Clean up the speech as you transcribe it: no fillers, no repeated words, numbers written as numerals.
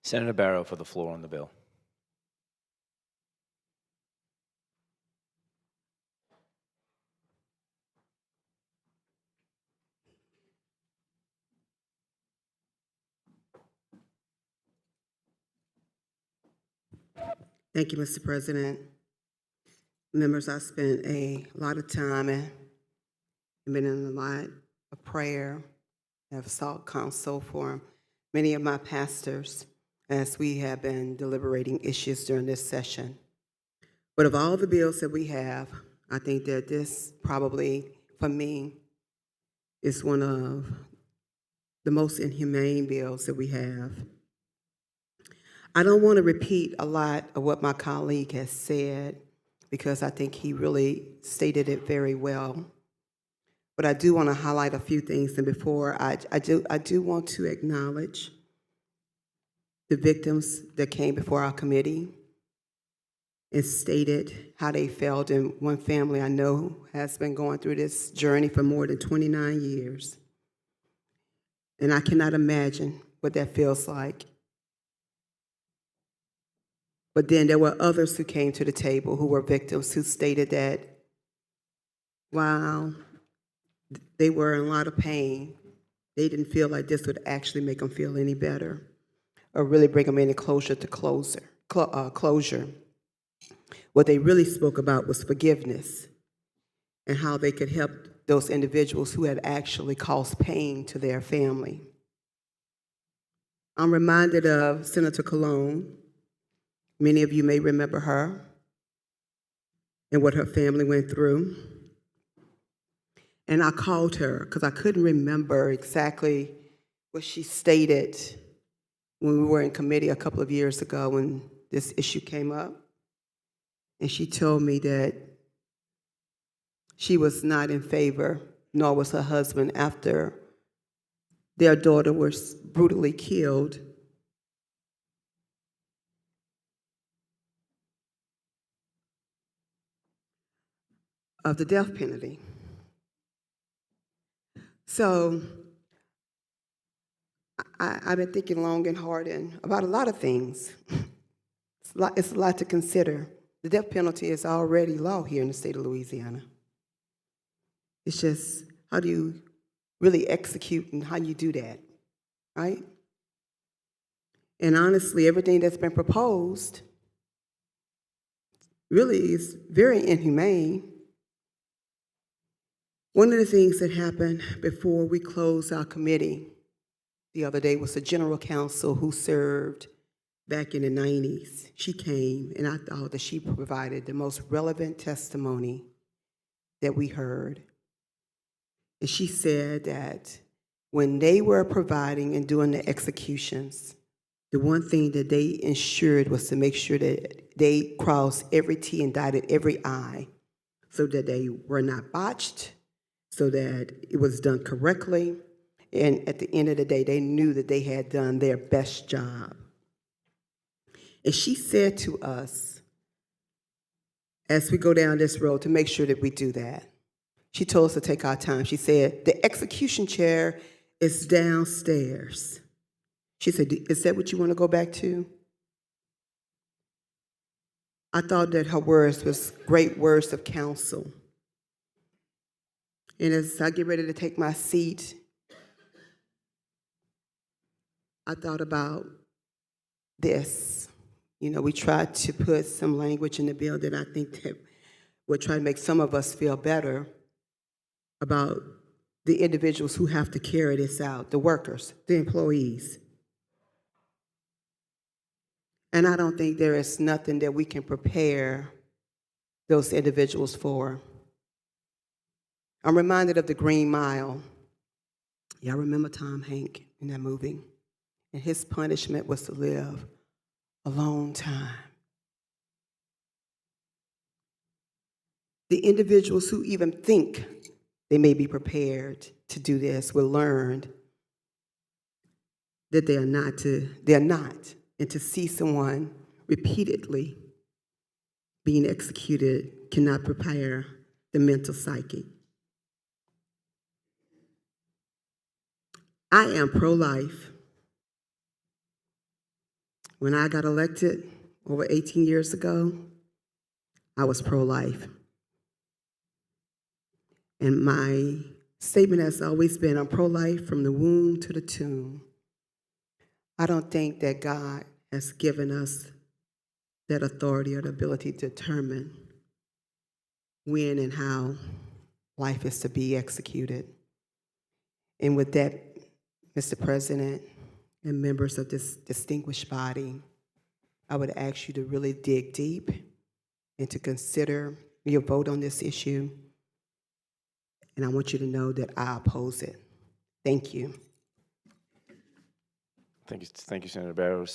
Senator Barrow for the floor on the bill. Thank you, Mr. President. Members, I spent a lot of time and been in a lot of prayer, have sought counsel for many of my pastors as we have been deliberating issues during this session. But of all the bills that we have, I think that this probably, for me, is one of the most inhumane bills that we have. I don't want to repeat a lot of what my colleague has said because I think he really stated it very well. But I do want to highlight a few things, and before I do want to acknowledge the victims that came before our committee and stated how they felt. And one family I know has been going through this journey for more than 29 years. And I cannot imagine what that feels like. But then there were others who came to the table who were victims who stated that while they were in a lot of pain, they didn't feel like this would actually make them feel any better or really bring them any closer to closure. What they really spoke about was forgiveness and how they could help those individuals who had actually caused pain to their family. I'm reminded of Senator Cologne. Many of you may remember her and what her family went through. And I called her because I couldn't remember exactly what she stated when we were in committee a couple of years ago when this issue came up. And she told me that she was not in favor, nor was her husband, after their daughter was brutally killed. Of the death penalty. So I've been thinking long and hard about a lot of things. It's a lot to consider. The death penalty is already law here in the state of Louisiana. It's just, how do you really execute and how you do that, right? And honestly, everything that's been proposed really is very inhumane. One of the things that happened before we closed our committee the other day was a general counsel who served back in the 90s. She came, and I thought that she provided the most relevant testimony that we heard. And she said that when they were providing and doing the executions, the one thing that they ensured was to make sure that they crossed every T and dotted every I so that they were not botched, so that it was done correctly. And at the end of the day, they knew that they had done their best job. And she said to us, as we go down this road, to make sure that we do that, she told us to take our time. She said, the execution chair is downstairs. She said, is that what you want to go back to? I thought that her words was great words of counsel. And as I get ready to take my seat, I thought about this. You know, we tried to put some language in the bill that I think that would try to make some of us feel better about the individuals who have to carry this out, the workers, the employees. And I don't think there is nothing that we can prepare those individuals for. I'm reminded of the Green Mile. Y'all remember Tom Hanks in that movie? And his punishment was to live a long time. The individuals who even think they may be prepared to do this will learn that they're not. And to see someone repeatedly being executed cannot prepare the mental psyche. I am pro-life. When I got elected over 18 years ago, I was pro-life. And my statement has always been, I'm pro-life from the womb to the tomb. I don't think that God has given us that authority or the ability to determine when and how life is to be executed. And with that, Mr. President and members of this distinguished body, I would ask you to really dig deep and to consider your vote on this issue. And I want you to know that I oppose it. Thank you. Thank you, Senator Barrow.